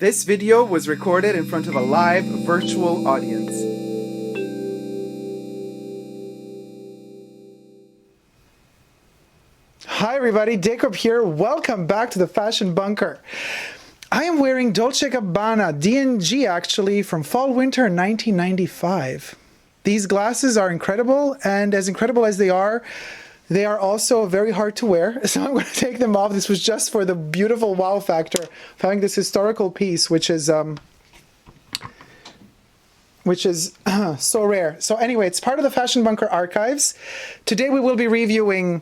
This video was recorded in front of a live virtual audience. Hi everybody, Dacob here. Welcome back to the Fashion Bunker. I am wearing Dolce Gabbana D&G actually from Fall Winter 1995. These glasses are incredible, and as incredible as they are also very hard to wear. So I'm going to take them off. This was just for the beautiful wow factor of having this historical piece, which is so rare. So anyway, it's part of the Fashion Bunker archives. Today we will be reviewing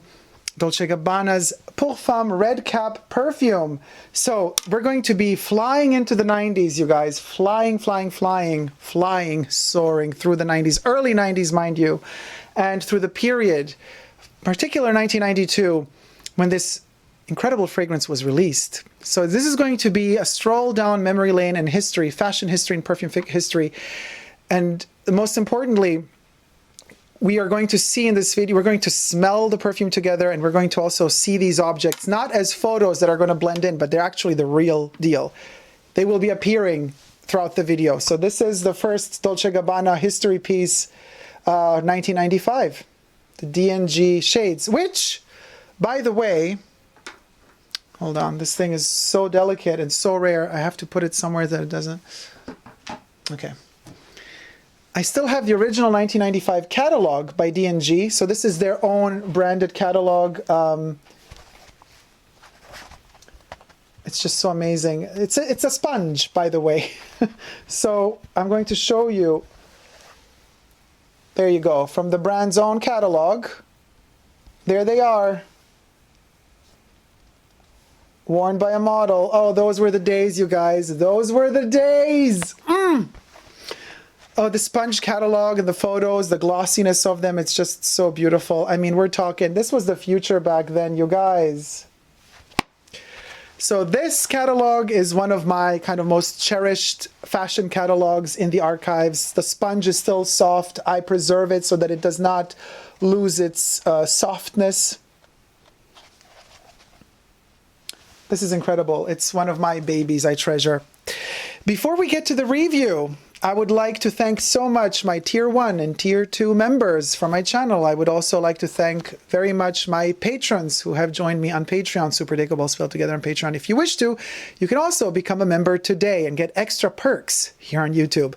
Dolce Gabbana's PERFUME Red Cap perfume. So we're going to be flying into the 90s, you guys. Flying, soaring through the 90s. Early 90s, mind you. And through the period, particular 1992, when this incredible fragrance was released. So this is going to be a stroll down memory lane in history, fashion history and perfume history. And most importantly, we are going to see in this video, we're going to smell the perfume together, and we're going to also see these objects, not as photos that are going to blend in, but they're actually the real deal. They will be appearing throughout the video. So this is the first Dolce Gabbana history piece, 1995. The D&G shades, which, by the way, hold on, this thing is so delicate and so rare. I have to put it somewhere that it doesn't. Okay. I still have the original 1995 catalog by D&G. So this is their own branded catalog. It's just so amazing. It's a sponge, by the way. So I'm going to show you. There you go, from the brand's own catalog. There they are. Worn by a model. Oh, those were the days, you guys. Those were the days. Oh, the sponge catalog and the photos, the glossiness of them, it's just so beautiful. I mean, we're talking, this was the future back then, you guys. So this catalog is one of my kind of most cherished fashion catalogs in the archives. The sponge is still soft. I preserve it so that it does not lose its softness. This is incredible. It's one of my babies I treasure. Before we get to the review, I would like to thank so much my Tier 1 and Tier 2 members from my channel. I would also like to thank very much my patrons who have joined me on Patreon, superdacob all spelled together on Patreon. If you wish to, you can also become a member today and get extra perks here on YouTube.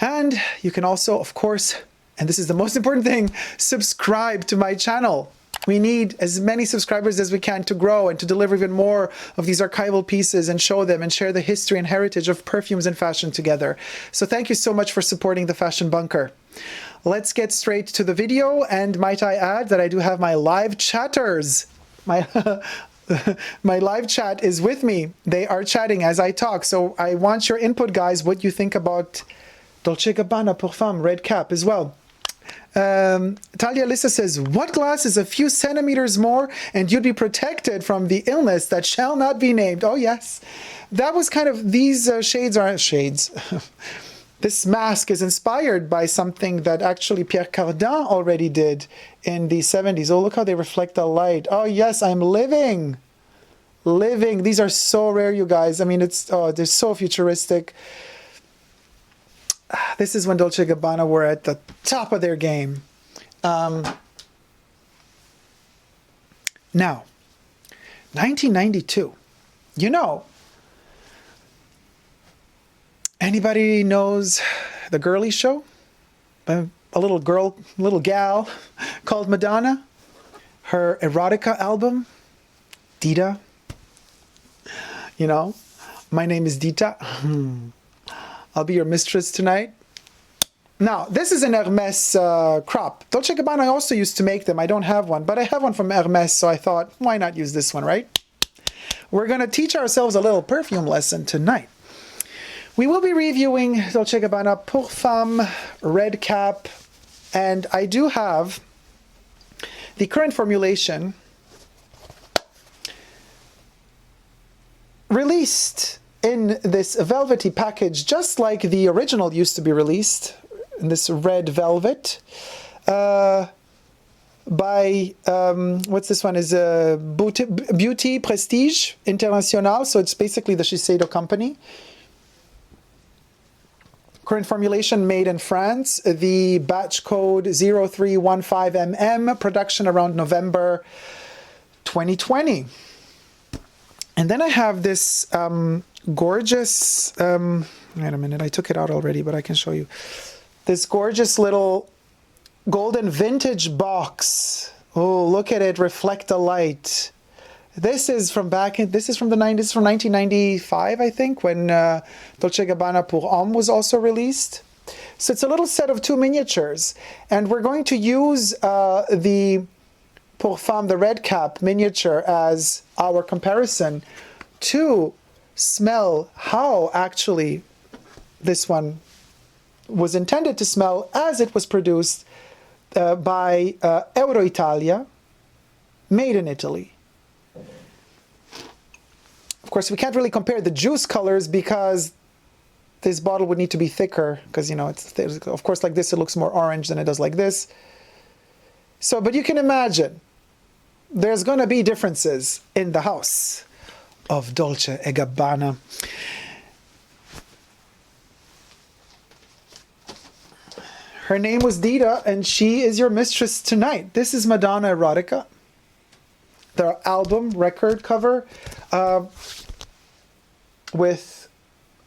And you can also, of course, and this is the most important thing, subscribe to my channel. We need as many subscribers as we can to grow and to deliver even more of these archival pieces and show them and share the history and heritage of perfumes and fashion together. So thank you so much for supporting the Fashion Bunker. Let's get straight to the video, and might I add that I do have my live chatters. My live chat is with me. They are chatting as I talk. So I want your input, guys, what you think about Dolce Gabbana PERFUME Red Cap as well. Talia Lissa says, what glass is a few centimeters more and you'd be protected from the illness that shall not be named? Oh yes, that was kind of, these shades aren't shades. This mask is inspired by something that actually Pierre Cardin already did in the 70s. Oh, look how they reflect the light. Oh yes, I'm living. These are so rare, you guys. I mean, they're so futuristic. This is when Dolce Gabbana were at the top of their game. Now, 1992. You know, anybody knows the Girlie show? A little gal called Madonna. Her erotica album, Dita. You know, my name is Dita. I'll be your mistress tonight. Now, this is an Hermes crop. Dolce Gabbana also used to make them. I don't have one, but I have one from Hermes, so I thought, why not use this one, right? We're going to teach ourselves a little perfume lesson tonight. We will be reviewing Dolce Gabbana PERFUME Red Cap, and I do have the current formulation released in this velvety package, just like the original used to be released, in this red velvet, by, what's this one, is Beauty Prestige International, so it's basically the Shiseido company. Current formulation made in France. The batch code 0315MM. Production around November 2020. And then I have this gorgeous, wait a minute, I took it out already, but I can show you. This gorgeous little golden vintage box. Oh, look at it, reflect the light. This is from this is from the 90s, from 1995, I think, when Dolce Gabbana Pour Homme was also released. So it's a little set of 2 miniatures. And we're going to use the Pour Femme, the red cap miniature, as our comparison to smell how actually this one was intended to smell as it was produced by Italia, made in Italy. Of course, we can't really compare the juice colors because this bottle would need to be thicker because, you know, it's, of course, like this, it looks more orange than it does like this. So, but you can imagine there's going to be differences in the house of Dolce & Gabbana. Her name was Dita, and she is your mistress tonight. This is Madonna Erotica, the album record cover, with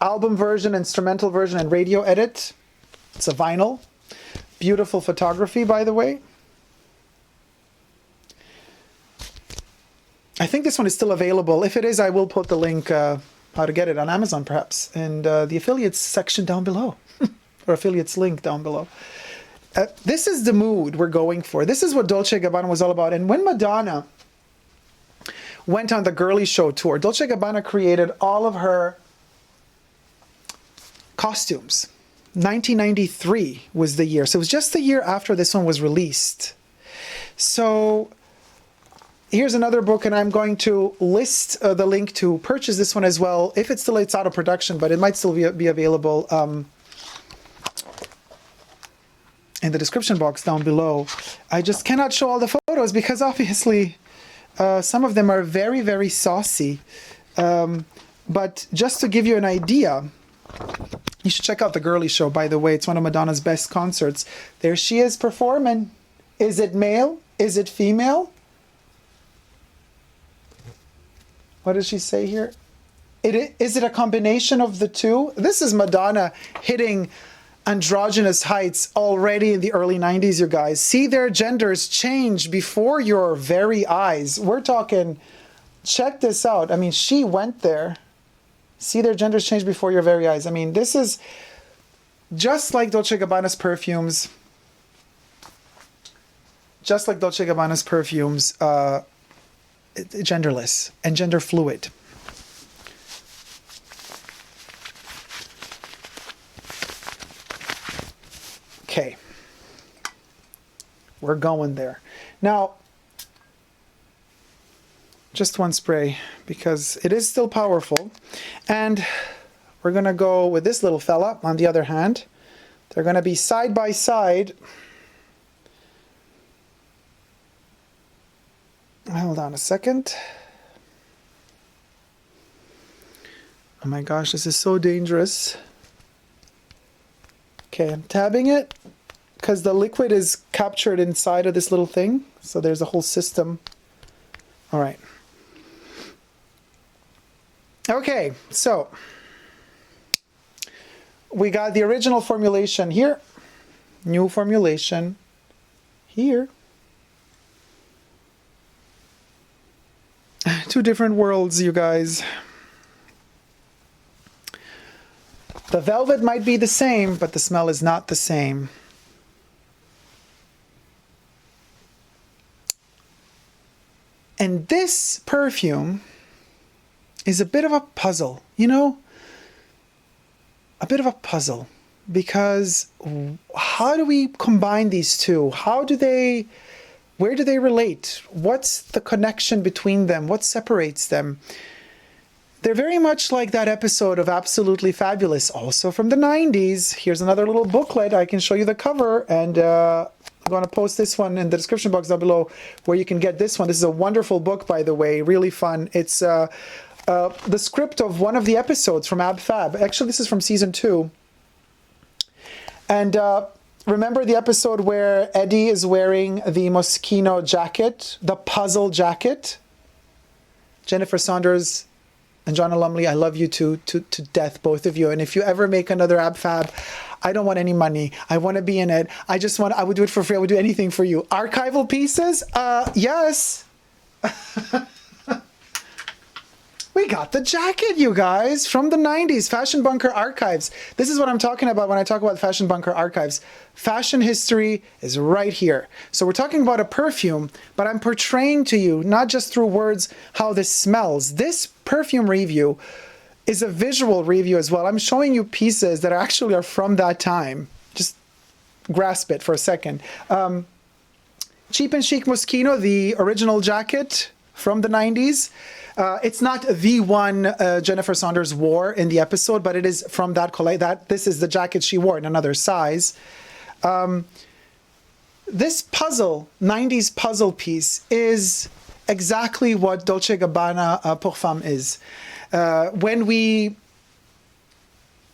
album version, instrumental version, and radio edit. It's a vinyl. Beautiful photography, by the way. I think this one is still available. If it is, I will put the link, how to get it on Amazon, perhaps, and the affiliates section down below, or affiliates link down below. This is the mood we're going for. This is what Dolce & Gabbana was all about. And when Madonna went on the Girlie Show tour, Dolce & Gabbana created all of her costumes. 1993 was the year. So it was just the year after this one was released. So here's another book, and I'm going to list the link to purchase this one as well. If it's out of production, but it might still be available in the description box down below. I just cannot show all the photos because obviously some of them are very, very saucy. But just to give you an idea, you should check out the Girlie Show, by the way. It's one of Madonna's best concerts. There she is performing. Is it male? Is it female? What does she say here? Is it a combination of the two? This is Madonna hitting androgynous heights already in the early 90s, you guys. See their genders change before your very eyes. We're talking, check this out. I mean, she went there. See their genders change before your very eyes. I mean, this is just like Dolce & Gabbana's perfumes. Just like Dolce & Gabbana's perfumes, genderless and gender fluid. Okay, we're going there. Now, just one spray because it is still powerful. And we're going to go with this little fella on the other hand. They're going to be side by side. Hold on a second. Oh my gosh, this is so dangerous. Okay, I'm tabbing it because the liquid is captured inside of this little thing. So there's a whole system. All right. Okay, so we got the original formulation here, new formulation here. Two different worlds, you guys. The velvet might be the same, but the smell is not the same. And this perfume is a bit of a puzzle, you know? A bit of a puzzle. Because how do we combine these two? Where do they relate? What's the connection between them? What separates them? They're very much like that episode of Absolutely Fabulous, also from the 90s. Here's another little booklet. I can show you the cover, and I'm going to post this one in the description box down below where you can get this one. This is a wonderful book, by the way, really fun. It's the script of one of the episodes from Ab Fab. Actually, this is from season 2. And remember the episode where Eddie is wearing the Moschino jacket, the puzzle jacket? Jennifer Saunders and John Lumley, I love you to death, both of you. And if you ever make another ab fab, I don't want any money. I want to be in it. I would do it for free. I would do anything for you. Archival pieces? Yes. We got the jacket, you guys, from the 90s, Fashion Bunker Archives. This is what I'm talking about when I talk about Fashion Bunker Archives. Fashion history is right here. So we're talking about a perfume, but I'm portraying to you, not just through words, how this smells. This perfume review is a visual review as well. I'm showing you pieces that actually are from that time. Just grasp it for a second. Cheap and Chic Moschino, the original jacket from the 90s. It's not the one Jennifer Saunders wore in the episode, but it is from that collection. This is the jacket she wore in another size. This puzzle, 90s puzzle piece, is exactly what Dolce Gabbana Parfum is. When we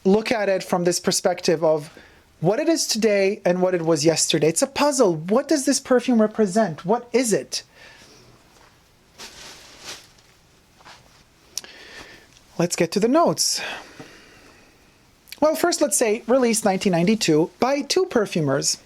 look at it from this perspective of what it is today and what it was yesterday, it's a puzzle. What does this perfume represent? What is it? Let's get to the notes. Well, first let's say released 1992 by two perfumers.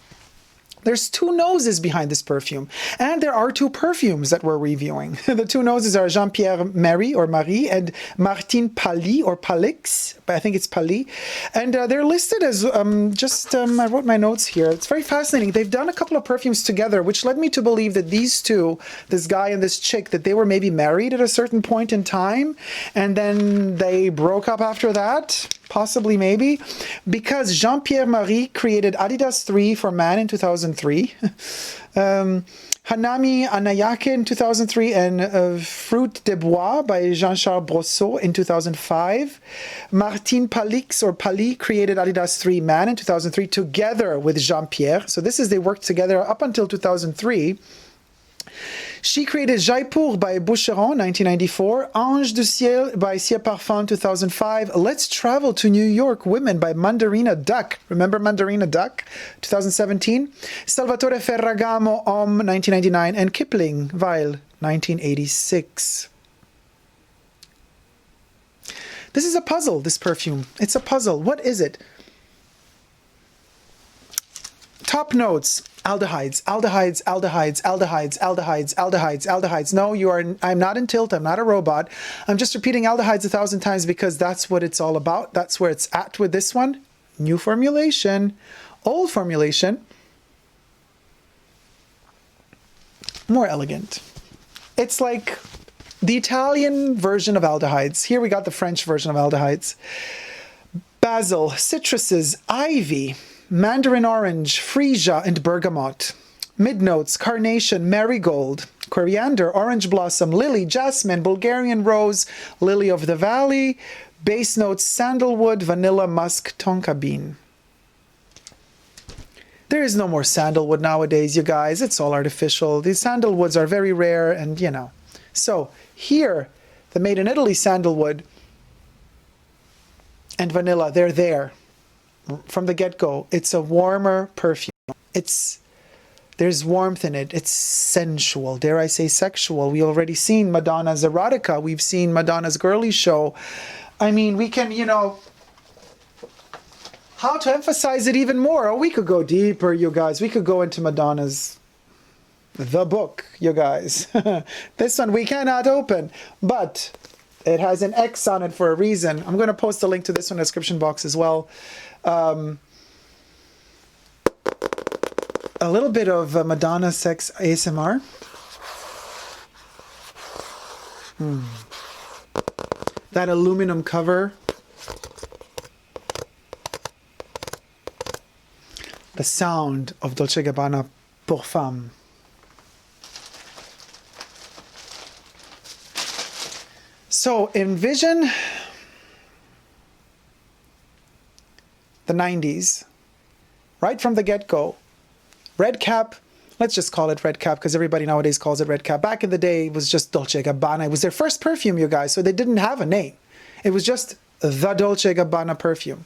There's two noses behind this perfume, and there are two perfumes that we're reviewing. The two noses are Jean-Pierre Marie or Marie and Martine Palix or Palix, but I think it's Palix. And they're listed as I wrote my notes here. It's very fascinating. They've done a couple of perfumes together, which led me to believe that these two, this guy and this chick, that they were maybe married at a certain point in time, and then they broke up after that. Possibly, maybe, because Jean-Pierre Marie created Adidas 3 for Man in 2003, Hanami Anayake in 2003, and Fruit des Bois by Jean-Charles Brosseau in 2005. Martine Palix or Palix created Adidas 3 Man in 2003 together with Jean-Pierre. So they worked together up until 2003. She created Jaipur by Boucheron, 1994, Ange du Ciel by Cia Parfum, 2005, Let's Travel to New York Women by Mandarina Duck, remember Mandarina Duck, 2017, Salvatore Ferragamo, Homme, 1999, and Kipling, Weil, 1986. This is a puzzle, this perfume. It's a puzzle. What is it? Top notes. Aldehydes, aldehydes, aldehydes, aldehydes, aldehydes, aldehydes, aldehydes. No, I'm not in tilt. I'm not a robot. I'm just repeating aldehydes 1,000 times because that's what it's all about. That's where it's at with this one. New formulation, old formulation, more elegant. It's like the Italian version of aldehydes. Here we got the French version of aldehydes. Basil, citruses, ivy, mandarin orange, freesia, and bergamot. Mid-notes, carnation, marigold, coriander, orange blossom, lily, jasmine, Bulgarian rose, lily of the valley. Base notes, sandalwood, vanilla, musk, tonka bean. There is no more sandalwood nowadays, you guys. It's all artificial. These sandalwoods are very rare and, So here, the made in Italy sandalwood and vanilla, they're there. From the get-go, it's a warmer perfume. There's warmth in it. It's sensual. Dare I say sexual? We already seen Madonna's erotica. We've seen Madonna's girly show. I mean, we can, how to emphasize it even more? Oh, we could go deeper, you guys. We could go into Madonna's The Book, you guys. This one we cannot open, but it has an X on it for a reason. I'm going to post a link to this one in the description box as well. A little bit of Madonna sex ASMR. That aluminum cover. The sound of Dolce Gabbana Parfum. So envision the 90s, right from the get-go. Red cap, let's just call it red cap because everybody nowadays calls it red cap. Back in the day, it was just Dolce Gabbana. It was their first perfume, you guys, so they didn't have a name. It was just the Dolce Gabbana perfume.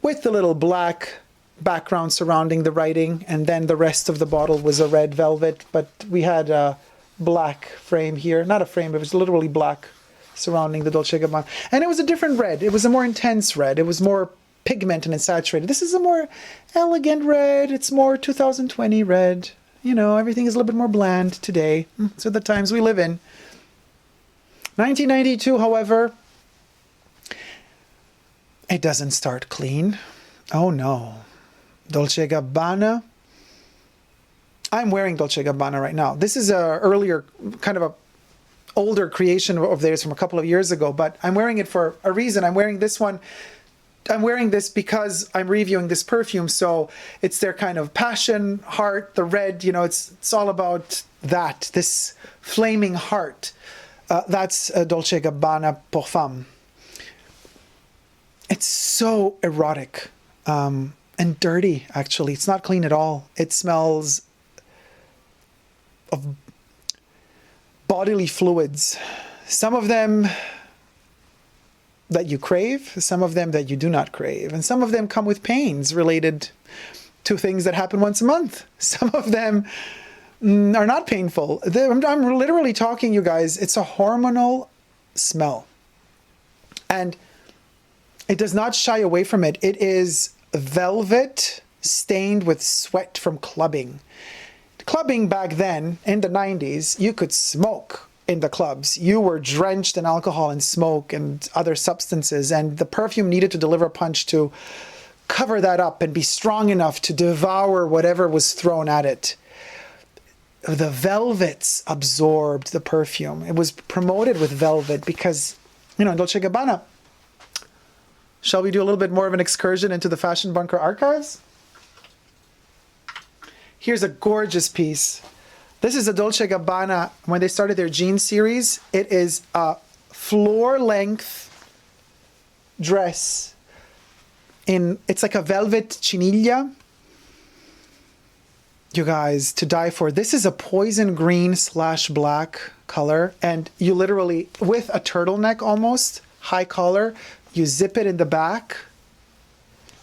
with the little black background surrounding the writing, and then the rest of the bottle was a red velvet, but we had a black frame here. Not a frame, it was literally black surrounding the Dolce Gabbana. And it was a different red. It was a more intense red. It was more pigmented and saturated. This is a more elegant red. It's more 2020 red. You know, everything is a little bit more bland today. So the times we live in. 1992, however, it doesn't start clean. Oh no. Dolce Gabbana. I'm wearing Dolce Gabbana right now. This is a earlier, kind of a older creation of theirs from a couple of years ago, but I'm wearing it for a reason. I'm wearing this one. I'm wearing this because I'm reviewing this perfume. So it's their kind of passion, heart, the red, you know, it's all about that, this flaming heart. That's Dolce Gabbana Parfum. It's so erotic. And dirty, actually. It's not clean at all. It smells of bodily fluids. Some of them that you crave, some of them that you do not crave. And some of them come with pains related to things that happen once a month. Some of them are not painful. I'm literally talking, you guys, it's a hormonal smell. And it does not shy away from it. It is velvet stained with sweat from clubbing. Clubbing back then, in the 90s, you could smoke in the clubs. You were drenched in alcohol and smoke and other substances, and the perfume needed to deliver a punch to cover that up and be strong enough to devour whatever was thrown at it. The velvets absorbed the perfume. It was promoted with velvet because, you know, in Dolce Gabbana. Shall we do a little bit more of an excursion into the Fashion Bunker archives? Here's a gorgeous piece. This is a Dolce Gabbana, when they started their jean series. It is a floor-length dress. It's like a velvet chiniglia. You guys, to die for. This is a poison green / black color. And you literally, with a turtleneck almost, high collar, you zip it in the back.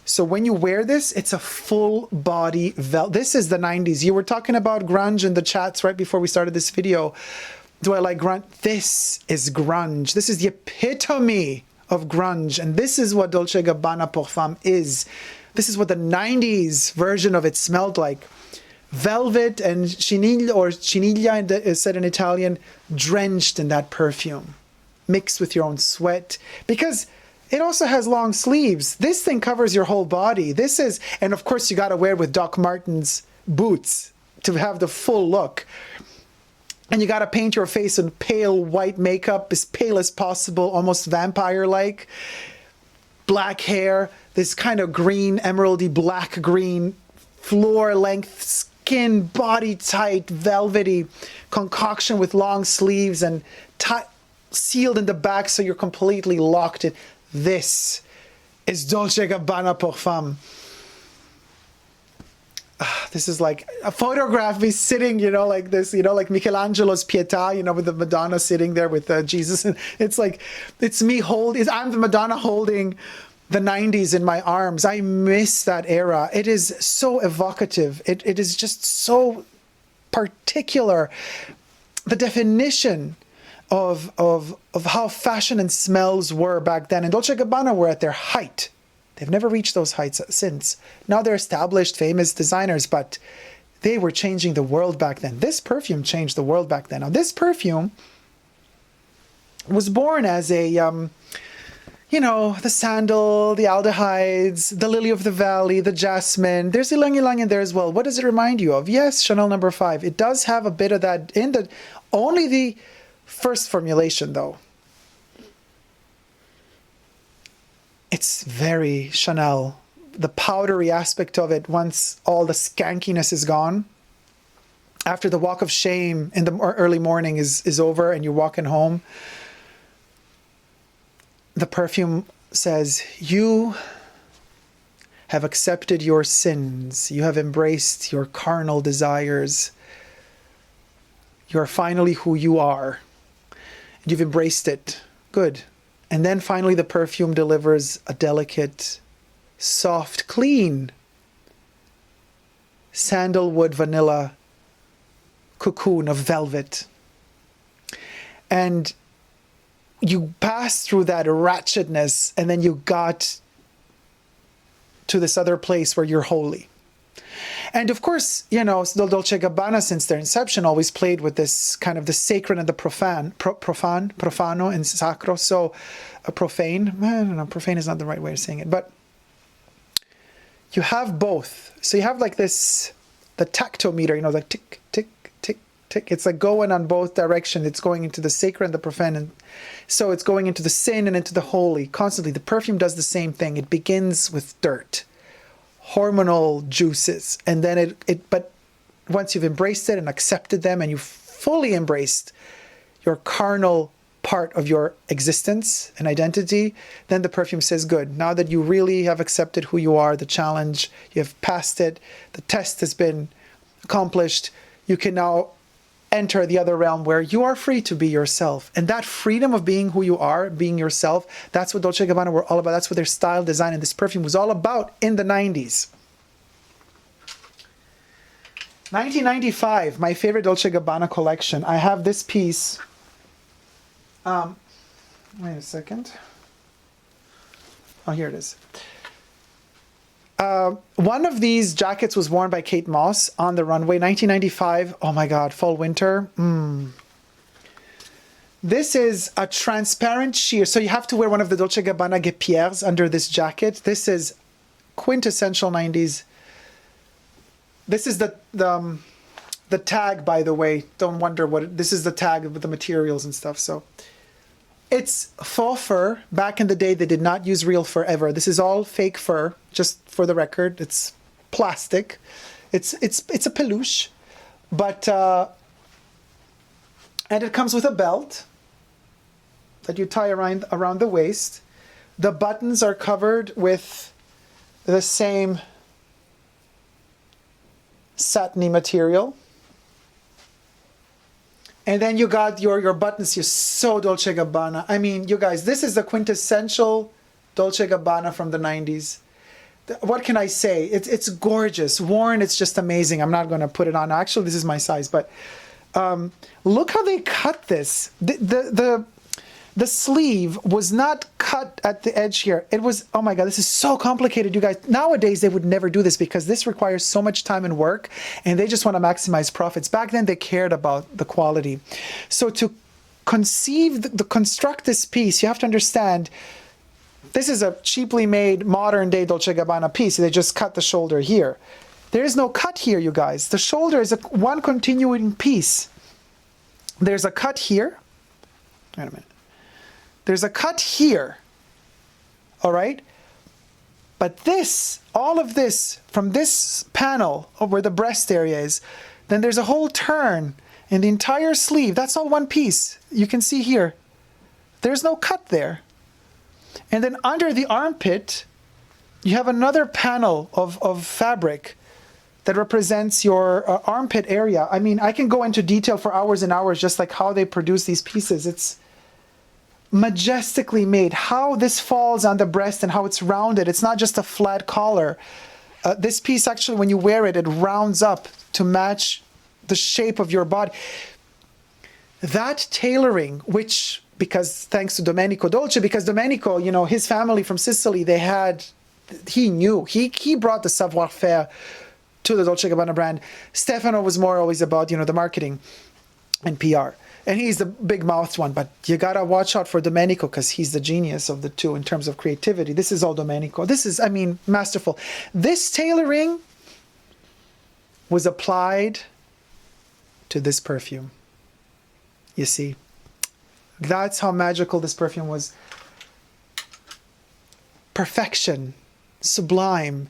So when you wear this, it's a full body velvet. This is the 90s. You were talking about grunge in the chats right before we started this video. Do I like grunge? This is grunge. This is the epitome of grunge. And this is what Dolce Gabbana Parfum is. This is what the 90s version of it smelled like. Velvet and chiniglia, is said in Italian, drenched in that perfume, mixed with your own sweat. Because it also has long sleeves. This thing covers your whole body. This is, and of course you got to wear it with Doc Martens boots to have the full look. And you got to paint your face in pale white makeup, as pale as possible, almost vampire-like. Black hair, this kind of green, emeraldy black green, floor-length skin, body-tight, velvety concoction with long sleeves and sealed in the back so you're completely locked in. This is Dolce Gabbana Parfum. This is like a photograph, me sitting, you know, like this, you know, like Michelangelo's Pietà, you know, with the Madonna sitting there with Jesus. And it's like, it's me holding, I'm the Madonna holding the 90s in my arms. I miss that era. It is so evocative. It is just so particular. The definition of how fashion and smells were back then. And Dolce Gabbana were at their height. They've never reached those heights since. Now they're established, famous designers, but they were changing the world back then. This perfume changed the world back then. Now this perfume was born as a, you know, the sandal, the aldehydes, the lily of the valley, the jasmine. There's ylang ylang in there as well. What does it remind you of? Yes, Chanel No. 5. It does have a bit of that in the, only the first formulation though. It's very Chanel. The powdery aspect of it, once all the skankiness is gone, after the walk of shame in the early morning is over and you're walking home, the perfume says, you have accepted your sins. You have embraced your carnal desires. You're finally who you are. You've embraced it. Good. And then finally the perfume delivers a delicate, soft, clean sandalwood vanilla cocoon of velvet. And you pass through that ratchetness, and then you got to this other place where you're holy. And of course, you know, the Dolce Gabbana, since their inception, always played with this kind of the sacred and the profano and sacro. So profane, I don't know, profane is not the right way of saying it, but you have both. So you have like this, the tactometer, you know, like tick, tick, tick, tick. It's like going on both directions. It's going into the sacred and the profane. And so it's going into the sin and into the holy constantly. The perfume does the same thing. It begins with dirt, hormonal juices, and then but once you've embraced it and accepted them, and you've fully embraced your carnal part of your existence and identity, then the perfume says, good, now that you really have accepted who you are, the challenge, you have passed it, the test has been accomplished, you can now enter the other realm where you are free to be yourself. And that freedom of being who you are, being yourself, that's what Dolce & Gabbana were all about. That's what their style, design, and this perfume was all about in the 90s. 1995, my favorite Dolce & Gabbana collection. I have this piece. Wait a second. Oh, here it is. One of these jackets was worn by Kate Moss on the runway, 1995. Oh my God, fall, winter. This is a transparent sheer. So you have to wear one of the Dolce & Gabbana guêpières under this jacket. This is quintessential 90s. This is the tag, by the way. Don't wonder what, this is the tag with the materials and stuff. So it's faux fur. Back in the day, they did not use real fur ever. This is all fake fur, just for the record. It's plastic. It's a peluche, but and it comes with a belt that you tie around the waist. The buttons are covered with the same satiny material. And then you got your buttons. You're so Dolce & Gabbana. I mean, you guys, this is the quintessential Dolce & Gabbana from the 90s. What can I say? It's gorgeous. Worn, it's just amazing. I'm not going to put it on. Actually, this is my size. But look how they cut this. The sleeve was not cut at the edge here. It was, oh my God, this is so complicated, you guys. Nowadays, they would never do this because this requires so much time and work, and they just want to maximize profits. Back then, they cared about the quality. So to construct this piece, you have to understand, this is a cheaply made modern day Dolce & Gabbana piece. They just cut the shoulder here. There is no cut here, you guys. The shoulder is one continuing piece. There's a cut here. Wait a minute. There's a cut here, all right? But this, all of this, from this panel where the breast area is, then there's a whole turn in the entire sleeve. That's all one piece. You can see here. There's no cut there. And then under the armpit, you have another panel of fabric that represents your armpit area. I mean, I can go into detail for hours and hours, just like how they produce these pieces. It's majestically made. How this falls on the breast and how it's rounded. It's not just a flat collar. This piece actually, when you wear it, it rounds up to match the shape of your body. That tailoring, which, because thanks to Domenico Dolce, because Domenico, you know, his family from Sicily, he knew, he brought the savoir-faire to the Dolce & Gabbana brand. Stefano was more always about, you know, the marketing and PR. And he's the big-mouthed one, but you gotta watch out for Domenico because he's the genius of the two in terms of creativity. This is all Domenico. This is, I mean, masterful. This tailoring was applied to this perfume. You see? That's how magical this perfume was. Perfection. Sublime.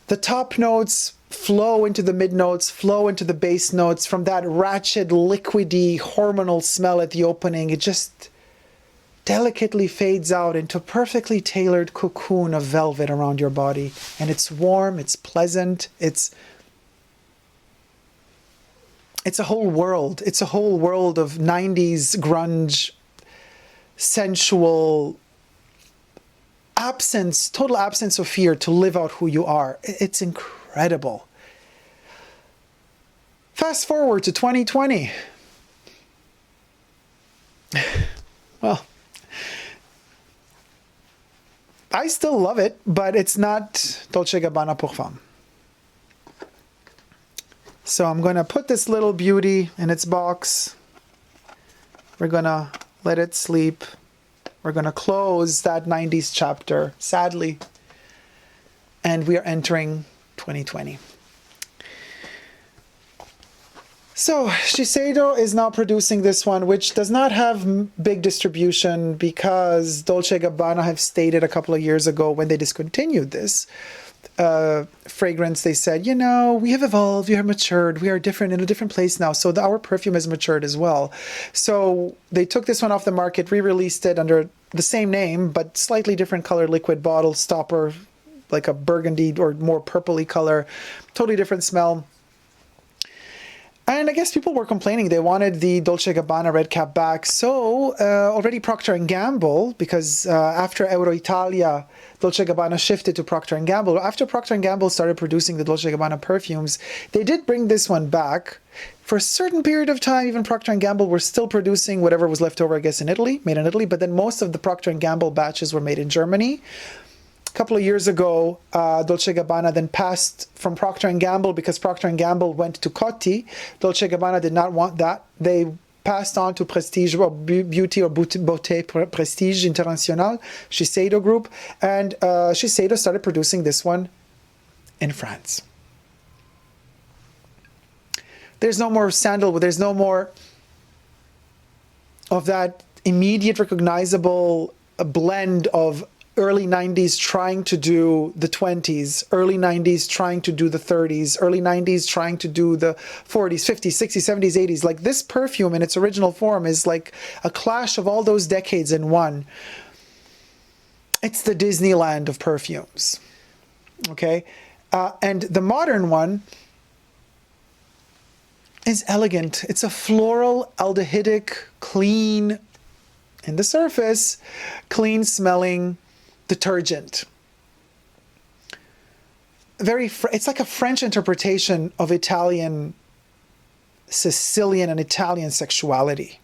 The top notes flow into the mid notes, flow into the base notes. From that ratchet, liquidy, hormonal smell at the opening, it just delicately fades out into a perfectly tailored cocoon of velvet around your body. And it's warm, it's pleasant, it's a whole world. It's a whole world of 90s grunge, sensual, absence, total absence of fear to live out who you are. It's incredible. Fast forward to 2020. Well, I still love it, but it's not Dolce Gabbana pour femme. So I'm going to put this little beauty in its box. We're going to let it sleep. We're going to close that 90s chapter, sadly. And we are entering 2020. So Shiseido is now producing this one, which does not have big distribution because Dolce Gabbana have stated a couple of years ago when they discontinued this fragrance, they said, you know, we have evolved, we are matured, we are different in a different place now. So our perfume has matured as well. So they took this one off the market, re-released it under the same name, but slightly different color liquid bottle stopper, like a burgundy or more purpley color, totally different smell. And I guess people were complaining. They wanted the Dolce Gabbana red cap back. So already Procter & Gamble, because after Euroitalia, Dolce Gabbana shifted to Procter & Gamble. After Procter & Gamble started producing the Dolce Gabbana perfumes, they did bring this one back. For a certain period of time, even Procter & Gamble were still producing whatever was left over, I guess, in Italy, made in Italy. But then most of the Procter & Gamble batches were made in Germany. Couple of years ago, Dolce Gabbana then passed from Procter & Gamble because Procter & Gamble went to Coty. Dolce Gabbana did not want that. They passed on to Prestige or Beauty or Beauté Prestige International, Shiseido Group, and Shiseido started producing this one in France. There's no more sandalwood. There's no more of that immediate recognizable blend of early 90s trying to do the 20s, early 90s trying to do the 30s, early 90s trying to do the 40s, 50s, 60s, 70s, 80s. Like this perfume in its original form is like a clash of all those decades in one. It's the Disneyland of perfumes. Okay? And the modern one is elegant. It's a floral, aldehydic, clean, in the surface, clean smelling detergent. It's like a French interpretation of Italian, Sicilian and Italian sexuality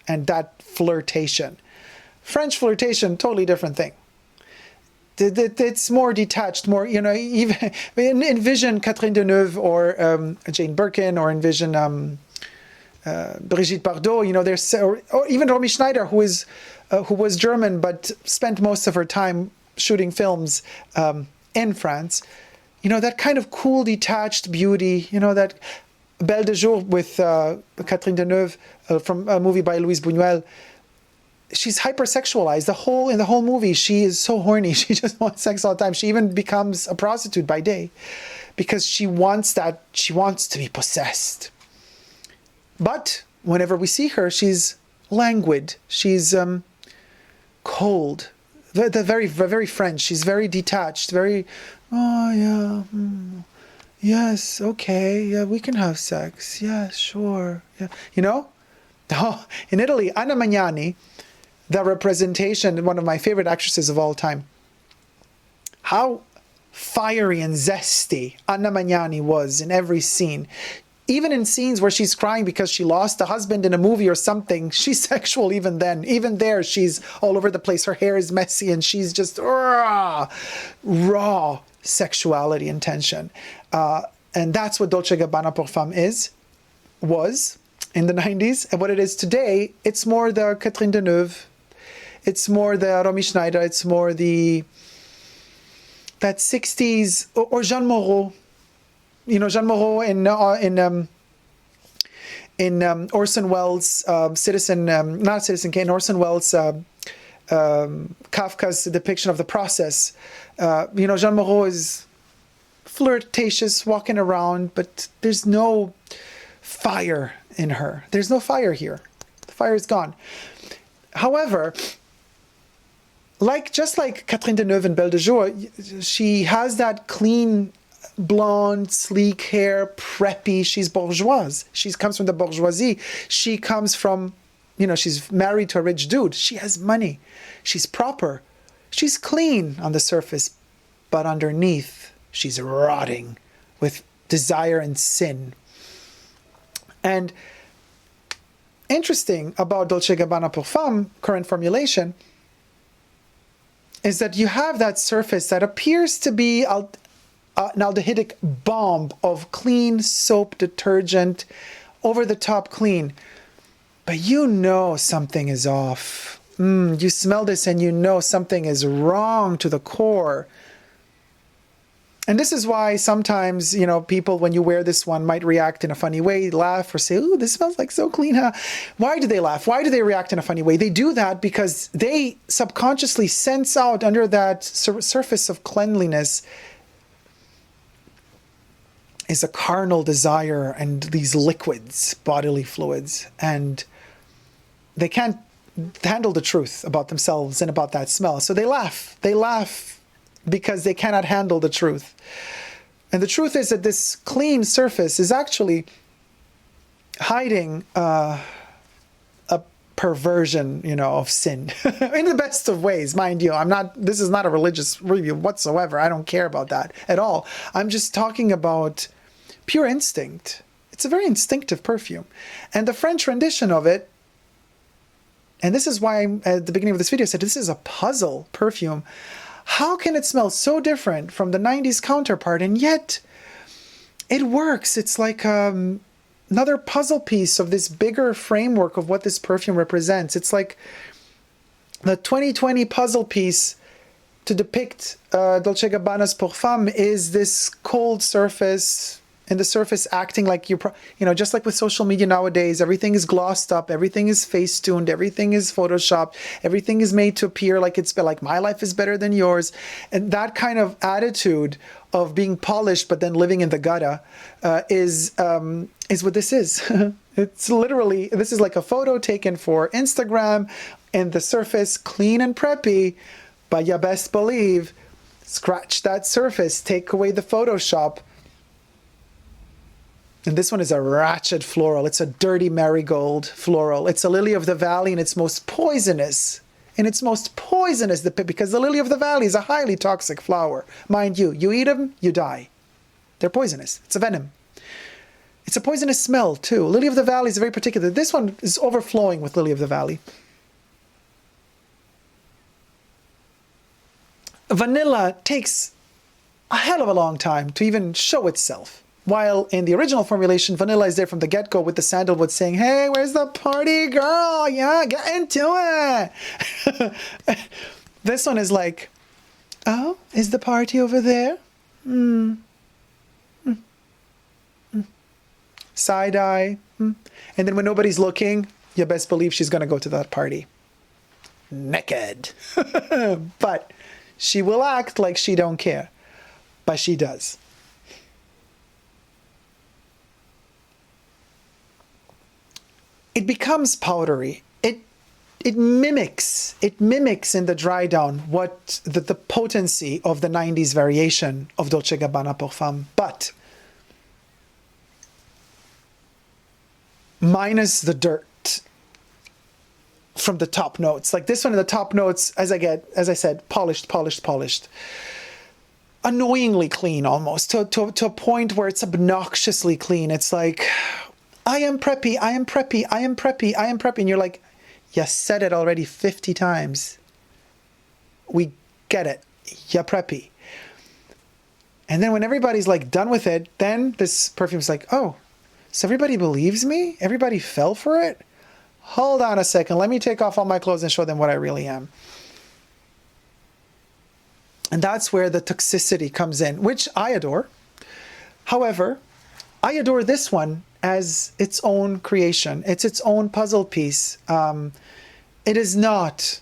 and that flirtation. French flirtation, totally different thing. It's more detached, more, you know, even envision Catherine Deneuve or Jane Birkin, or envision Brigitte Bardot, you know, or even Romy Schneider, who was German but spent most of her time shooting films in France. You know, that kind of cool, detached beauty, you know, that Belle de Jour with Catherine Deneuve from a movie by Louise Buñuel. She's hypersexualized. In the whole movie, she is so horny. She just wants sex all the time. She even becomes a prostitute by day because she wants to be possessed. But whenever we see her, she's languid. She's cold. Very, very French. She's very detached. Very, oh yeah, yes, okay, yeah, we can have sex. Yeah, sure. Yeah, you know. Oh, in Italy, Anna Magnani, the representation, one of my favorite actresses of all time. How fiery and zesty Anna Magnani was in every scene. Even in scenes where she's crying because she lost a husband in a movie or something, she's sexual even then. Even there, she's all over the place. Her hair is messy and she's just raw sexuality and tension. And that's what Dolce Gabbana pour femme was in the 90s. And what it is today, it's more the Catherine Deneuve. It's more the Romy Schneider. It's more that 60s, or Jean Moreau. You know, Jean Moreau in Orson Welles' Orson Welles' Kafka's depiction of the process. You know, Jean Moreau is flirtatious, walking around, but there's no fire in her. There's no fire here. The fire is gone. However, just like Catherine Deneuve and Belle de Jour, she has that clean, blonde, sleek hair, preppy. She's bourgeoise. She comes from the bourgeoisie. She comes from, you know, she's married to a rich dude. She has money. She's proper. She's clean on the surface, but underneath, she's rotting with desire and sin. And interesting about Dolce Gabbana Parfum, current formulation, is that you have that surface that appears to be an aldehydic bomb of clean soap detergent, over the top clean. But you know something is off. You smell this and you know something is wrong to the core. And this is why sometimes, you know, people, when you wear this one, might react in a funny way, laugh or say, ooh, this smells like so clean, huh? Why do they laugh? Why do they react in a funny way? They do that because they subconsciously sense out under that surface of cleanliness is a carnal desire and these liquids, bodily fluids. And they can't handle the truth about themselves and about that smell. So they laugh. They laugh because they cannot handle the truth. And the truth is that this clean surface is actually hiding a perversion, you know, of sin in the best of ways, mind you. This is not a religious review whatsoever. I don't care about that at all. I'm just talking about pure instinct. It's a very instinctive perfume. And the French rendition of it, and this is why I, at the beginning of this video, said this is a puzzle perfume. How can it smell so different from the 90s counterpart, and yet it works? It's like another puzzle piece of this bigger framework of what this perfume represents. It's like the 2020 puzzle piece to depict Dolce Gabbana's Parfum is this cold surface, and the surface acting like you know, just like with social media nowadays, everything is glossed up, everything is face-tuned, everything is photoshopped, everything is made to appear like it's like my life is better than yours. And that kind of attitude of being polished but then living in the gutter is what this is. It's literally, this is like a photo taken for Instagram, and the surface clean and preppy, but you best believe, scratch that surface, take away the Photoshop. And this one is a ratchet floral. It's a dirty marigold floral. It's a lily of the valley in its most poisonous. Because the lily of the valley is a highly toxic flower. Mind you, you eat them, you die. They're poisonous. It's a venom. It's a poisonous smell too. Lily of the valley is very particular. This one is overflowing with lily of the valley. Vanilla takes a hell of a long time to even show itself. While in the original formulation, vanilla is there from the get-go with the sandalwood saying, hey, where's the party, girl? Yeah, get into it. This one is like, oh, is the party over there? Side-eye. And then when nobody's looking, you best believe she's going to go to that party. Naked. But she will act like she don't care. But she does. It becomes powdery. It mimics in the dry down what the potency of the 90s variation of Dolce Gabbana Parfum, but minus the dirt from the top notes. Like this one in the top notes, as I said, polished. Annoyingly clean almost, to a point where it's obnoxiously clean. It's like, I am preppy. And you're like, you said it already 50 times. We get it. You're preppy. And then when everybody's like done with it, then this perfume's like, oh, so everybody believes me? Everybody fell for it? Hold on a second. Let me take off all my clothes and show them what I really am. And that's where the toxicity comes in, which I adore. However, I adore this one as its own creation. It's its own puzzle piece. It is not,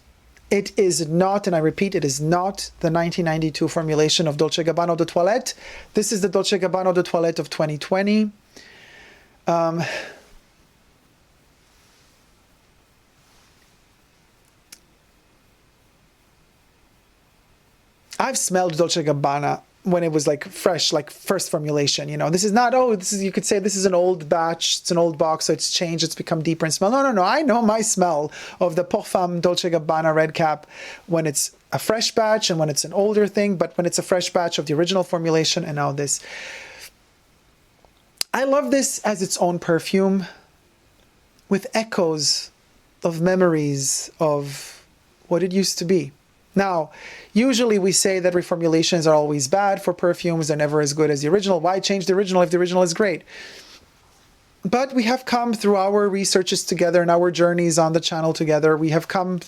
and I repeat, it is not the 1992 formulation of Dolce Gabbana de Toilette. This is the Dolce Gabbana de Toilette of 2020. I've smelled Dolce Gabbana when it was like fresh, like first formulation, you know. This is not, oh, this is, you could say this is an old batch, it's an old box, so it's changed, it's become deeper in smell. No. I know my smell of the Parfum Dolce Gabbana red cap when it's a fresh batch and when it's an older thing, but when it's a fresh batch of the original formulation and now this. I love this as its own perfume with echoes of memories of what it used to be. Now, usually we say that reformulations are always bad for perfumes. They're never as good as the original. Why change the original if the original is great? But we have come through our researches together and our journeys on the channel together. We have come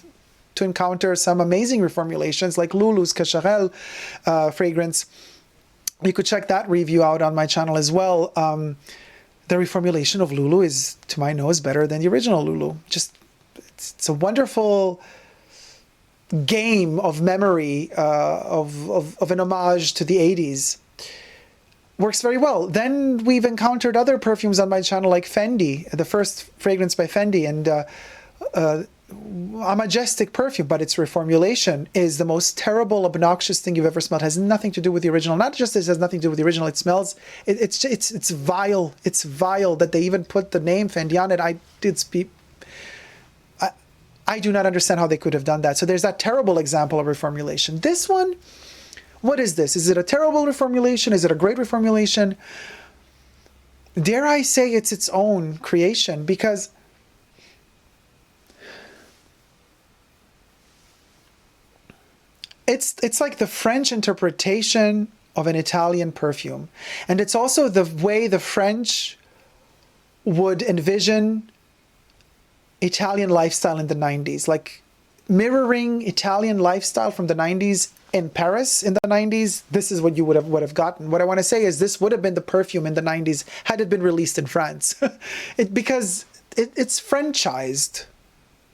to encounter some amazing reformulations like Lulu's Cacharel fragrance. You could check that review out on my channel as well. The reformulation of Lulu is, to my nose, better than the original Lulu. Just, it's a wonderful game of memory, of an homage to the 80s. Works very well. Then we've encountered other perfumes on my channel like Fendi, the first fragrance by Fendi, and a majestic perfume, but its reformulation is the most terrible, obnoxious thing you've ever smelled. It has nothing to do with the original. Not just it has nothing to do with the original. It smells. It's vile. It's vile that they even put the name Fendi on it. I do not understand how they could have done that. So there's that terrible example of reformulation. This one, what is this? Is it a terrible reformulation? Is it a great reformulation? Dare I say it's its own creation, because it's like the French interpretation of an Italian perfume. And it's also the way the French would envision Italian lifestyle in the 90s, like mirroring Italian lifestyle from the 90s in Paris in the 90s. This is what you would have gotten. What I want to say is this would have been the perfume in the 90s had it been released in France. Because it's franchised.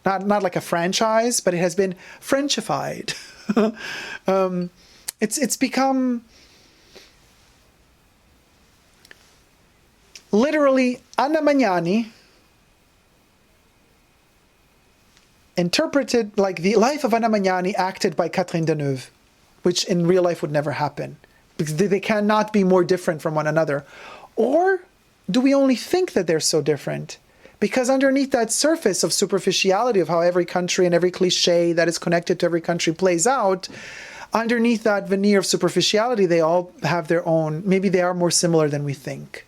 Not like a franchise, but it has been Frenchified. It's become literally Anna Magnani interpreted like the life of Anna Magnani acted by Catherine Deneuve, which in real life would never happen because they cannot be more different from one another. Or do we only think that they're so different? Because underneath that surface of superficiality of how every country and every cliche that is connected to every country plays out, underneath that veneer of superficiality, they all have their own, maybe they are more similar than we think.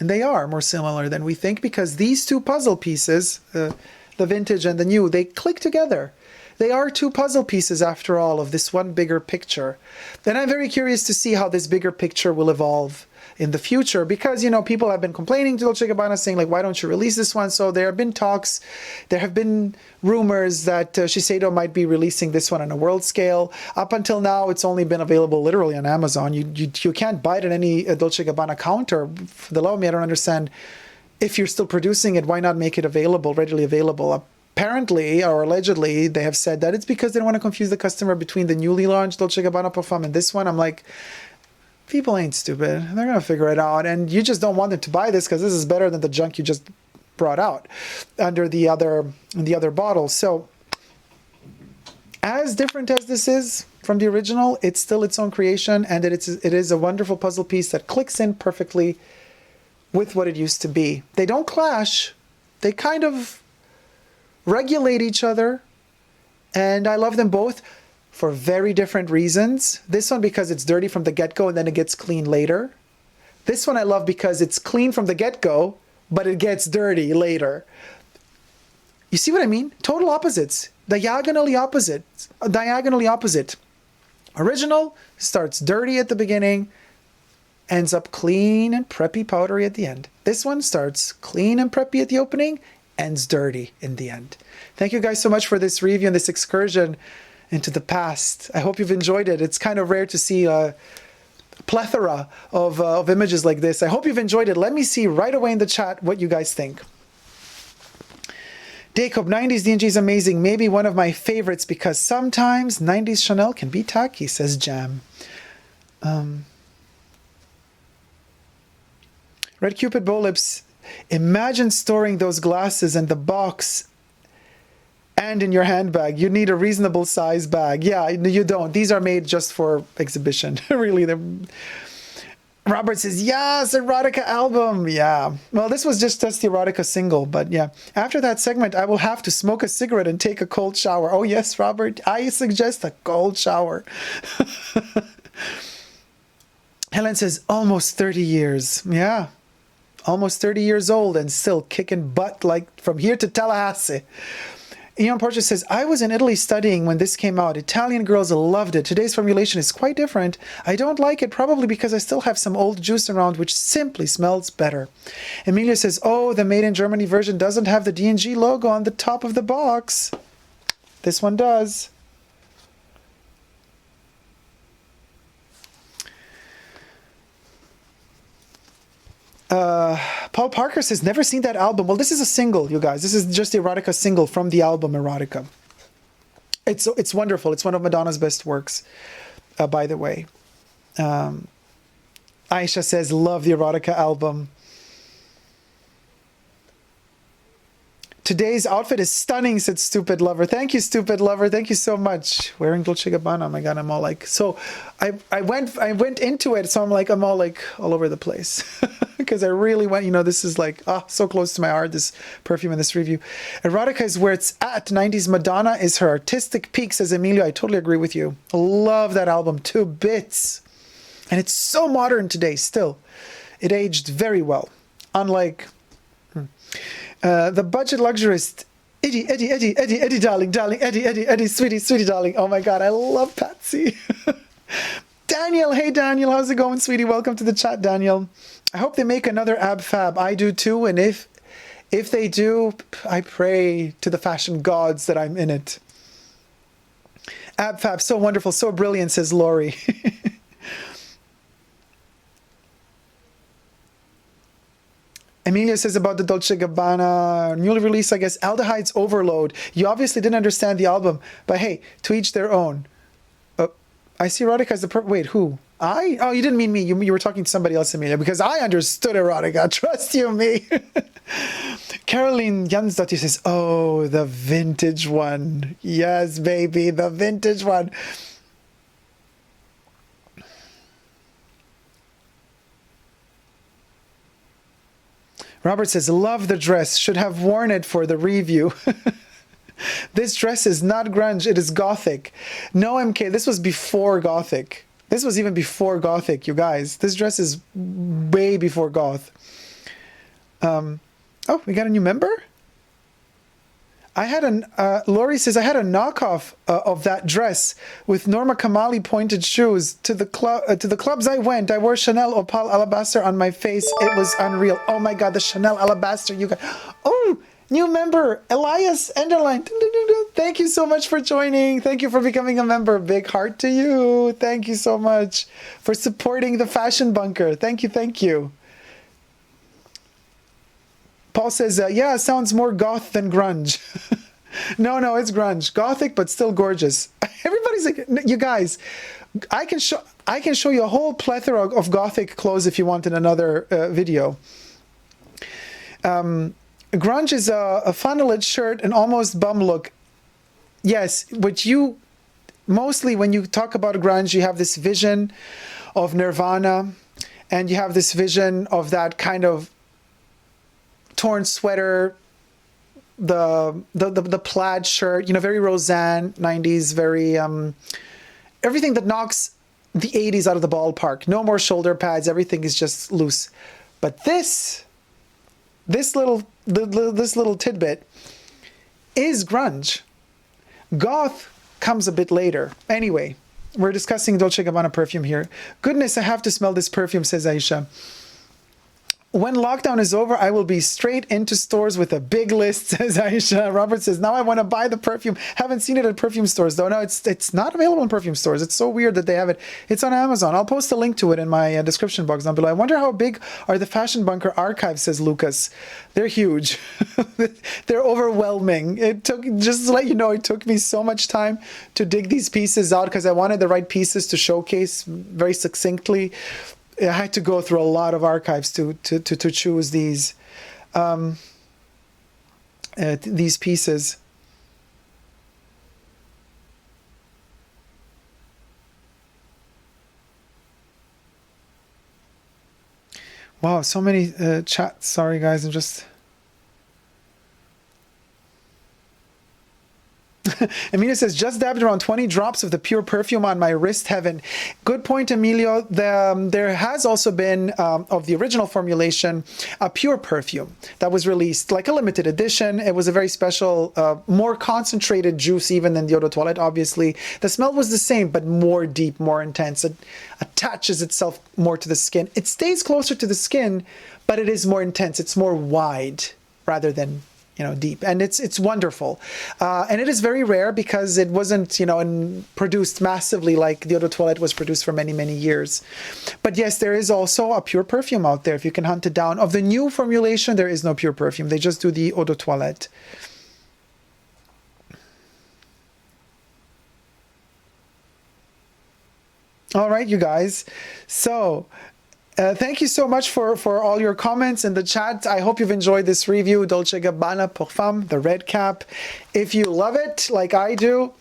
And they are more similar than we think because these two puzzle pieces, the vintage and the new, they click together. They are two puzzle pieces after all of this one bigger picture. And I'm very curious to see how this bigger picture will evolve in the future, because, you know, people have been complaining to Dolce & Gabbana saying, like, why don't you release this one? So there have been talks, there have been rumors that Shiseido might be releasing this one on a world scale. Up until now, it's only been available literally on Amazon. You can't buy it at any Dolce & Gabbana counter. For the love of me, I don't understand. If you're still producing it, why not make it available, readily available? Apparently, or allegedly, they have said that it's because they don't want to confuse the customer between the newly launched Dolce & Gabbana Parfum and this one. I'm like, people ain't stupid. They're going to figure it out. And you just don't want them to buy this because this is better than the junk you just brought out under the other bottle. So as different as this is from the original, it's still its own creation. And it is a wonderful puzzle piece that clicks in perfectly with what it used to be. They don't clash. They kind of regulate each other. And I love them both for very different reasons. This one because it's dirty from the get-go and then it gets clean later. This one I love because it's clean from the get-go, but it gets dirty later. You see what I mean? Total opposites. Diagonally opposite. Diagonally opposite. Original starts dirty at the beginning, ends up clean and preppy powdery at the end. This one starts clean and preppy at the opening, ends dirty in the end. Thank you guys so much for this review and this excursion into the past. I hope you've enjoyed it. It's kind of rare to see a plethora of images like this. I hope you've enjoyed it. Let me see right away in the chat what you guys think. Dacob, 90s D&G is amazing. Maybe one of my favorites because sometimes 90s Chanel can be tacky, says Jam. Red Cupid Bow Lips, imagine storing those glasses in the box and in your handbag. You need a reasonable size bag. Yeah, you don't. These are made just for exhibition. Really, Robert says, yes, erotica album. Yeah. Well, this was just the erotica single, but yeah. After that segment, I will have to smoke a cigarette and take a cold shower. Oh, yes, Robert. I suggest a cold shower. Helen says, almost 30 years. Yeah. Almost 30 years old and still kicking butt like from here to Tallahassee. Ian Porcher says, I was in Italy studying when this came out. Italian girls loved it. Today's formulation is quite different. I don't like it probably because I still have some old juice around which simply smells better. Emilia says, oh, the made in Germany version doesn't have the D&G logo on the top of the box. This one does. Paul Parker says, never seen that album. Well, this is a single, you guys. This is just the erotica single from the album Erotica. It's wonderful. It's one of Madonna's best works, by the way. Aisha says, love the erotica album. Today's outfit is stunning, said Stupid Lover. Thank you, Stupid Lover. Thank you so much. Wearing Dolce Gabbana. Oh my God, I'm all like, so I went into it. So I'm all like all over the place because I really went, you know, this is like, so close to my heart, this perfume and this review. Erotica is where it's at. 90s Madonna is her artistic peak, says Emilio. I totally agree with you. Love that album to bits. And it's so modern today still. It aged very well. Unlike... the budget luxurist, Eddie, darling, Eddie, sweetie, darling. Oh my God, I love Patsy. Daniel, hey Daniel, how's it going, sweetie? Welcome to the chat, Daniel. I hope they make another Ab Fab. I do too, and if they do, I pray to the fashion gods that I'm in it. Ab Fab, so wonderful, so brilliant, says Lori. Emilia says about the Dolce Gabbana newly released, I guess, Aldehydes Overload. You obviously didn't understand the album, but hey, to each their own. I see erotica as the wait, who? I? Oh, you didn't mean me. You were talking to somebody else, Emilia, because I understood erotica. Trust you, me. Caroline Jansdottir says, oh, the vintage one. Yes, baby, the vintage one. Robert says, love the dress. Should have worn it for the review. This dress is not grunge. It is gothic. No, MK, this was before gothic. This was even before gothic, you guys. This dress is way before goth. Oh, we got a new member? I had Lori says, I had a knockoff of that dress with Norma Kamali pointed shoes. To the clubs I went, I wore Chanel Opal Alabaster on my face. It was unreal. Oh my God, the Chanel Alabaster, you guys. Oh, new member, Elias Enderlein. Thank you so much for joining. Thank you for becoming a member. Big heart to you. Thank you so much for supporting the Fashion Bunker. Thank you, thank you. Paul says, yeah, sounds more goth than grunge. No, it's grunge. Gothic, but still gorgeous. Everybody's like, you guys, I can show you a whole plethora of gothic clothes if you want in another video. Grunge is a funneled shirt and almost bum look. Yes, but you, mostly when you talk about grunge, you have this vision of Nirvana, and you have this vision of that kind of torn sweater, the plaid shirt, you know, very Roseanne, 90s, very everything that knocks the 80s out of the ballpark. No more shoulder pads, everything is just loose. But this little tidbit is grunge. Goth comes a bit later. Anyway, we're discussing Dolce Gabbana perfume here. Goodness, I have to smell this perfume, says Aisha. When lockdown is over, I will be straight into stores with a big list, says Aisha. Robert says, now I want to buy the perfume. Haven't seen it at perfume stores, though. No, it's not available in perfume stores. It's so weird that they have it. It's on Amazon. I'll post a link to it in my description box down below. I wonder how big are the Fashion Bunker archives, says Lucas. They're huge. They're overwhelming. It took, just to let you know, it took me so much time to dig these pieces out because I wanted the right pieces to showcase very succinctly. I had to go through a lot of archives to choose these pieces. Wow, so many chats. Sorry, guys. I'm just... Emilio says, just dabbed around 20 drops of the pure perfume on my wrist heaven. Good point, Emilio. There has also been, of the original formulation, a pure perfume that was released, like a limited edition. It was a very special, more concentrated juice even than the Eau de Toilette, obviously. The smell was the same, but more deep, more intense. It attaches itself more to the skin. It stays closer to the skin, but it is more intense. It's more wide rather than, you know, deep, and it's wonderful, and it is very rare because it wasn't, you know, produced massively like the Eau de Toilette was produced for many, many years. But yes, there is also a pure perfume out there if you can hunt it down. Of the new formulation, there is no pure perfume. They just do the Eau de Toilette. All right, you guys. So thank you so much for all your comments in the chat. I hope you've enjoyed this review, Dolce Gabbana Parfum, the red cap. If you love it, like I do,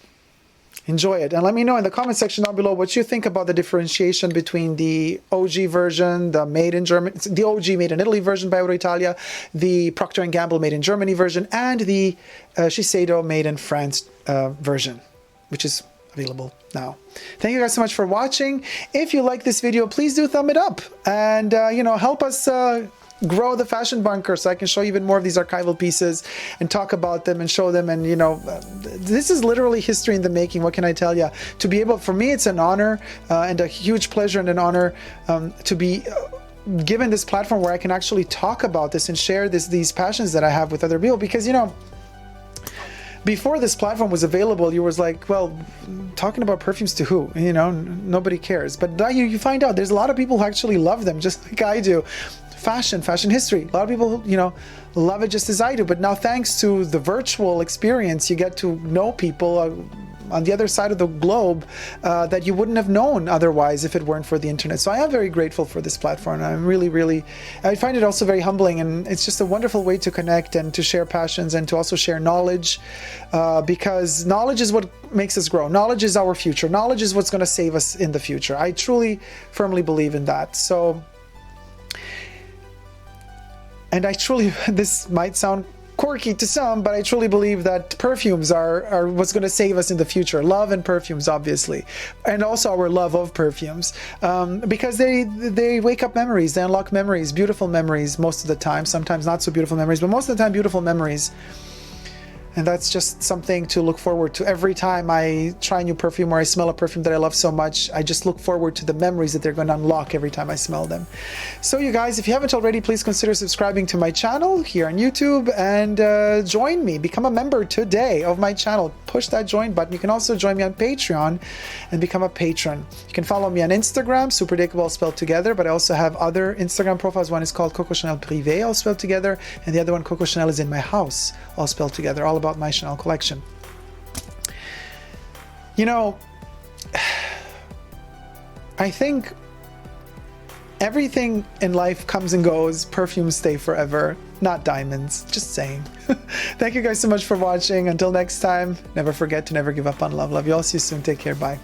enjoy it. And let me know in the comment section down below what you think about the differentiation between the OG version, the made in Germany, the OG made in Italy version by Euroitalia, the Procter & Gamble made in Germany version, and the Shiseido made in France version, which is available now. Thank you guys so much for watching. If you like this video, please do thumb it up and you know, help us grow the fashion bunker so I can show you even more of these archival pieces and talk about them and show them. And you know, this is literally history in the making. What can I tell you? To be able, for me, it's an honor and a huge pleasure and an honor to be given this platform where I can actually talk about this and share these passions that I have with other people. Because, you know, before this platform was available, you was like, well, talking about perfumes to who? You know, nobody cares. But now you find out there's a lot of people who actually love them, just like I do. Fashion history. A lot of people, you know, love it just as I do. But now, thanks to the virtual experience, you get to know people on the other side of the globe that you wouldn't have known otherwise if it weren't for the internet. So I am very grateful for this platform. I'm really, I find it also very humbling, and it's just a wonderful way to connect and to share passions and to also share knowledge, because knowledge is what makes us grow. Knowledge is our future. Knowledge is what's going to save us in the future. I truly, firmly believe in that. So, and I truly, this might sound quirky to some, but I truly believe that perfumes are what's going to save us in the future. Love and perfumes, obviously, and also our love of perfumes, because they wake up memories, they unlock memories, beautiful memories most of the time, sometimes not so beautiful memories, but most of the time beautiful memories. And that's just something to look forward to. Every time I try a new perfume or I smell a perfume that I love so much, I just look forward to the memories that they're going to unlock every time I smell them. So you guys, if you haven't already, please consider subscribing to my channel here on YouTube and join me. Become a member today of my channel. Push that join button. You can also join me on Patreon and become a patron. You can follow me on Instagram, superdacob all spelled together, but I also have other Instagram profiles. One is called Coco Chanel Privé, all spelled together, and the other one, Coco Chanel is in my house, all spelled together, all about my Chanel collection. You know, I think everything in life comes and goes. Perfumes stay forever, not diamonds. Just saying. Thank you guys so much for watching. Until next time, never forget to never give up on love. Love you all. See you soon. Take care. Bye.